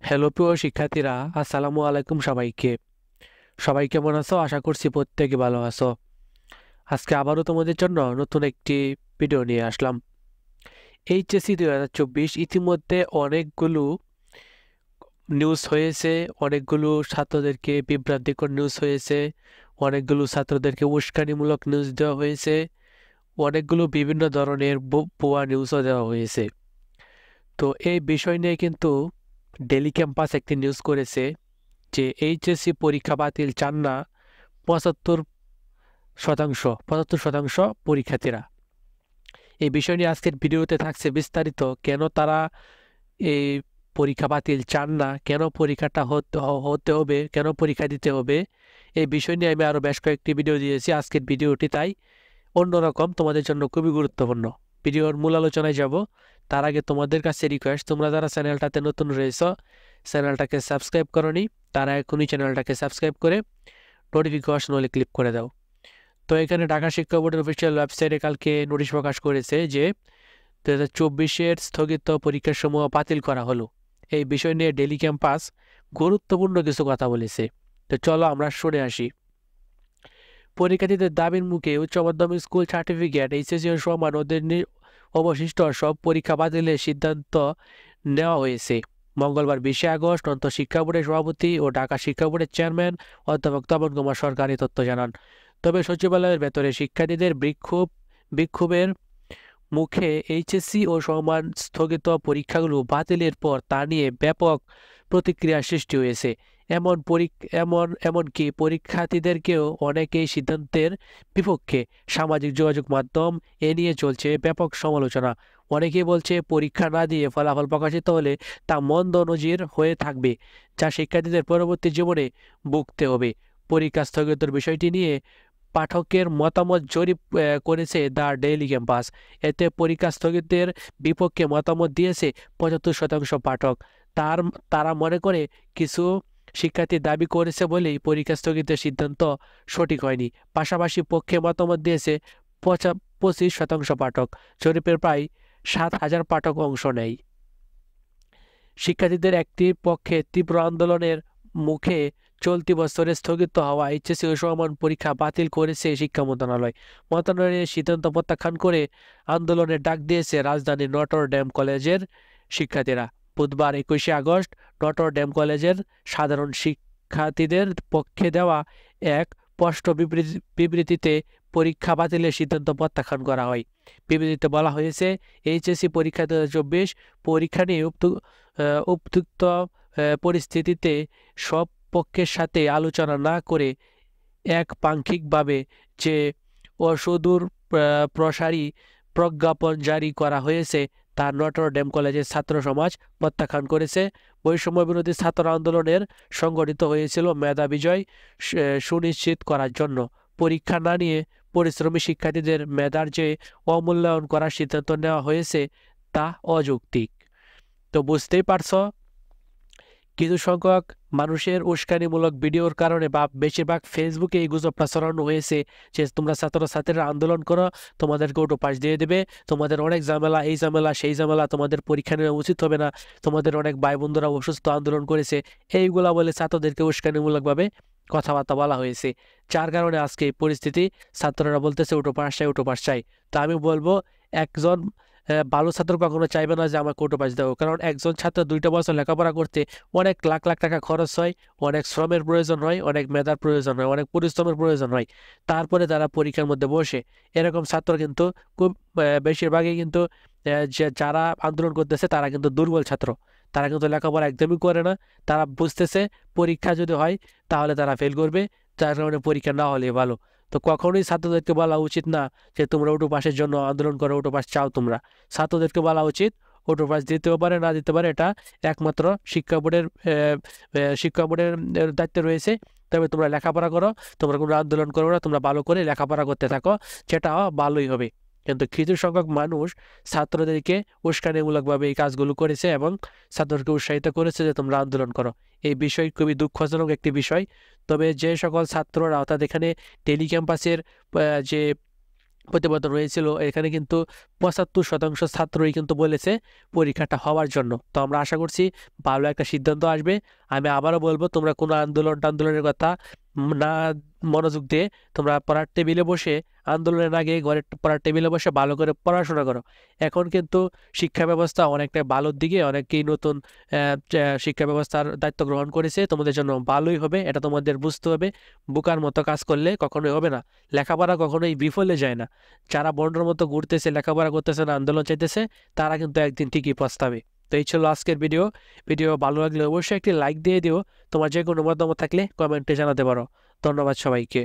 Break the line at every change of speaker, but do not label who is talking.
Hello প্রিয় শিক্ষার্থীরা, আসসালামু আলাইকুম সবাইকে। সবাই কেমন আছো? আশা করছি প্রত্যেকে ভালো আছো। আজকে আবারও তোমাদের জন্য নতুন একটি ভিডিও নিয়ে আসলাম। এইচএসসি 2024 ইতিমধ্যে অনেকগুলো নিউজ হয়েছে, অনেকগুলো ছাত্রদেরকে বিভ্রান্তিকর নিউজ হয়েছে, অনেকগুলো ছাত্রদেরকে উস্কানিমূলক নিউজ দেওয়া হয়েছে, অনেকগুলো বিভিন্ন ধরনের ভুয়া নিউজও দেওয়া হয়েছে। তো এই বিষয় নিয়ে কিন্তু ডেলি ক্যাম্পাস একটি নিউজ করেছে যে এইচএসসি পরীক্ষা বাতিল চান না 75% পরীক্ষার্থীরা। এই বিষয় নিয়ে আজকের ভিডিওতে থাকছে বিস্তারিত, কেন তারা এই পরীক্ষা বাতিল চান না, কেন পরীক্ষাটা হতে হবে, কেন পরীক্ষা দিতে হবে। এই বিষয় নিয়ে আমি আরও বেশ কয়েকটি ভিডিও দিয়েছি। আজকের ভিডিওটি তাই অন্যরকম, তোমাদের জন্য খুবই গুরুত্বপূর্ণ। ভিডিওর মূল আলোচনায় যাব তার আগে তোমাদের কাছে রিকোয়েস্ট, তোমরা যারা চ্যানেলটাতে নতুন রয়েছ, চ্যানেলটাকে সাবস্ক্রাইব করনি, তারা এখনই চ্যানেলটাকে সাবস্ক্রাইব করে নোটিফিকেশন হলে ক্লিক করে দাও। তো এখানে ঢাকা শিক্ষা বোর্ডের অফিসিয়াল ওয়েবসাইটে কালকে নোটিশ প্রকাশ করেছে যে 2024-এর স্থগিত পরীক্ষাসমূহ বাতিল করা হলো। এই বিষয় নিয়ে ডেলি ক্যাম্পাস গুরুত্বপূর্ণ কিছু কথা বলেছে। তো চলো আমরা শুনে আসি। পরীক্ষার্থীদের দাবির মুখে উচ্চ মাধ্যমিক স্কুল সার্টিফিকেট, এইচএসসি সমান ওদের অবশিষ্ট সব পরীক্ষা বাতিলের সিদ্ধান্ত নেওয়া হয়েছে। মঙ্গলবার 20 আগস্ট শিক্ষা বোর্ডের সভাপতি ও ঢাকা শিক্ষা বোর্ডের চেয়ারম্যান অধ্যাপক তপন কুমার সরকার এই তথ্য জানান। তবে সচিবালয়ের ভেতরে শিক্ষার্থীদের বিক্ষোভের মুখে এইচএসসি ও সমান স্থগিত পরীক্ষাগুলো বাতিলের পর তা নিয়ে ব্যাপক প্রতিক্রিয়া সৃষ্টি হয়েছে। এমনকি পরীক্ষার্থীদেরকেও অনেকেই সিদ্ধান্তের বিপক্ষে। সামাজিক যোগাযোগ মাধ্যম এ নিয়ে চলছে ব্যাপক সমালোচনা। অনেকেই বলছে পরীক্ষা না দিয়ে ফলাফল প্রকাশিত হলে তা মন্দ নজির হয়ে থাকবে, যা শিক্ষার্থীদের পরবর্তী জীবনে ভুগতে হবে। পরীক্ষা স্থগিতের বিষয়টি নিয়ে পাঠকের মতামত জরিপ করেছে দ্য ডেইলি ক্যাম্পাস। এতে পরীক্ষা স্থগিতের বিপক্ষে মতামত দিয়েছে 75% পাঠক। তারা মনে করে কিছু শিক্ষার্থী দাবি করেছে বলেই পরীক্ষা স্থগিতের সিদ্ধান্ত সঠিক হয়নি। পাশাপাশি পক্ষে মতামত দিয়েছে 25% পাঠক। জরিপের প্রায় 7,000 পাঠক অংশ নেয়। শিক্ষার্থীদের একটি পক্ষে তীব্র আন্দোলনের মুখে চলতি বছরে স্থগিত হওয়া এইচএসসি ও সমান পরীক্ষা বাতিল করেছে শিক্ষা মন্ত্রণালয়ের সিদ্ধান্ত প্রত্যাখ্যান করে আন্দোলনের ডাক দিয়েছে রাজধানীর নটর ডেম কলেজের শিক্ষার্থীরা। বুধবার 21 আগস্ট নটর ডেম কলেজের সাধারণ শিক্ষার্থীদের পক্ষে দেওয়া এক স্পষ্ট বিবৃতিতে পরীক্ষা বাতিলের সিদ্ধান্ত প্রত্যাখ্যান করা হয়। বিবৃতিতে বলা হয়েছে, এইচএসসি পরীক্ষা 2024 পরীক্ষা নিয়ে উপযুক্ত পরিস্থিতিতে সব পক্ষের সাথে আলোচনা না করে একপাক্ষিকভাবে যে অসুদূর প্রসারী প্রজ্ঞাপন জারি করা হয়েছে তা নটর ডেম কলেজের ছাত্র সমাজ প্রত্যাখ্যান করেছে। বৈষম্য বিরোধী ছাত্র আন্দোলনের সংগঠিত হয়েছিল মেধা বিজয় সুনিশ্চিত করার জন্য। পরীক্ষা না নিয়ে পরিশ্রমী শিক্ষার্থীদের মেধার যে অমূল্যায়ন করার সিদ্ধান্ত নেওয়া হয়েছে তা অযৌক্তিক। তো বুঝতেই পারছো, কিছু সংখ্যক মানুষের উস্কানিমূলক ভিডিওর কারণে বা বেশিরভাগ ফেসবুকে এই গুজবটা ছড়ানো হয়েছে যে তোমরা ছাত্রছাত্রীরা আন্দোলন করো, তোমাদেরকে ওটো পাস দিয়ে দেবে, তোমাদের অনেক ঝামেলা, এই ঝামেলা সেই ঝামেলা, তোমাদের পরীক্ষা নেওয়া উচিত হবে না, তোমাদের অনেক ভাই বন্ধুরা অসুস্থ আন্দোলন করেছে, এইগুলা বলে ছাত্রদেরকে উস্কানিমূলকভাবে কথাবার্তা বলা হয়েছে। যার কারণে আজকে এই পরিস্থিতি, ছাত্ররা বলতেছে ওটো পাস চাই, ওটো পাস চাই। তো আমি বলবো, একজন ভালো ছাত্র কখনো চাইবে না যে আমার কোটো পাস দেবো, কারণ একজন ছাত্র 2টা বছর লেখাপড়া করতে অনেক লাখ লাখ টাকা খরচ হয়, অনেক শ্রমের প্রয়োজন হয়, অনেক মেধার প্রয়োজন হয়, অনেক পরিশ্রমের প্রয়োজন হয়। তারপরে তারা পরীক্ষার মধ্যে বসে। এরকম ছাত্র কিন্তু খুব বেশিরভাগই কিন্তু যারা আন্দোলন করতেছে তারা কিন্তু দুর্বল ছাত্র। তারা কিন্তু লেখাপড়া একদমই করে না। তারা বুঝতেছে পরীক্ষা যদি হয় তাহলে তারা ফেল করবে, যার কারণে পরীক্ষা না হলে ভালো। তো কখনোই ছাত্রদেরকে বলা উচিত না যে তোমরা ওটো পাসের জন্য আন্দোলন করো, ওটো পাস চাও তোমরা। ছাত্রদেরকে বলা উচিত ওটো পাস দিতেও পারে, না দিতে পারে, এটা একমাত্র শিক্ষা বোর্ডের দায়িত্বে রয়েছে। তবে তোমরা লেখাপড়া করো, তোমরা কোনো আন্দোলন করো না, তোমরা ভালো করে লেখাপড়া করতে থাকো, যেটা ভালোই হবে। কিন্তু কিছু সংখ্যক মানুষ ছাত্রদেরকে উস্কানিমূলকভাবে এই কাজগুলো করেছে এবং ছাত্রকে উৎসাহিত করেছে যে তোমরা আন্দোলন করো। এই বিষয় খুবই দুঃখজনক একটি বিষয়। তবে যে সকল ছাত্ররা, অর্থাৎ এখানে টেলি ক্যাম্পাসের যে প্রতিবেদন হয়েছিল, এখানে কিন্তু 75% ছাত্রই কিন্তু বলেছে পরীক্ষাটা হওয়ার জন্য। তো আমরা আশা করছি ভালো একটা সিদ্ধান্ত আসবে। আমি আবারও বলবো, তোমরা কোনো আন্দোলনের কথা না মনোযোগ দিয়ে তোমরা পড়ার টেবিলে বসে, আন্দোলনের আগে ঘরের পড়ার টেবিলে বসে ভালো করে পড়াশোনা করো। এখন কিন্তু শিক্ষা ব্যবস্থা অনেকটা ভালোর দিকে, অনেকেই নতুন শিক্ষা ব্যবস্থার দায়িত্ব গ্রহণ করেছে। তোমাদের জন্য ভালোই হবে, এটা তোমাদের বুঝতে হবে। বোকার মতো কাজ করলে কখনোই হবে না। লেখাপড়া কখনোই বিফলে যায় না। যারা বন্ডর মতো ঘুরতেছে, লেখাপড়া করতেছে না, আন্দোলন চাইতেছে, তারা কিন্তু একদিন ঠিকই পস্তাবে। তো এই ছিল আজকের ভিডিও ভালো লাগলে অবশ্যই একটি লাইক দিয়ে দিও। তোমার যে কোনো মতামত থাকলে কমেন্টে জানাতে পারো। ধন্যবাদ সবাইকে।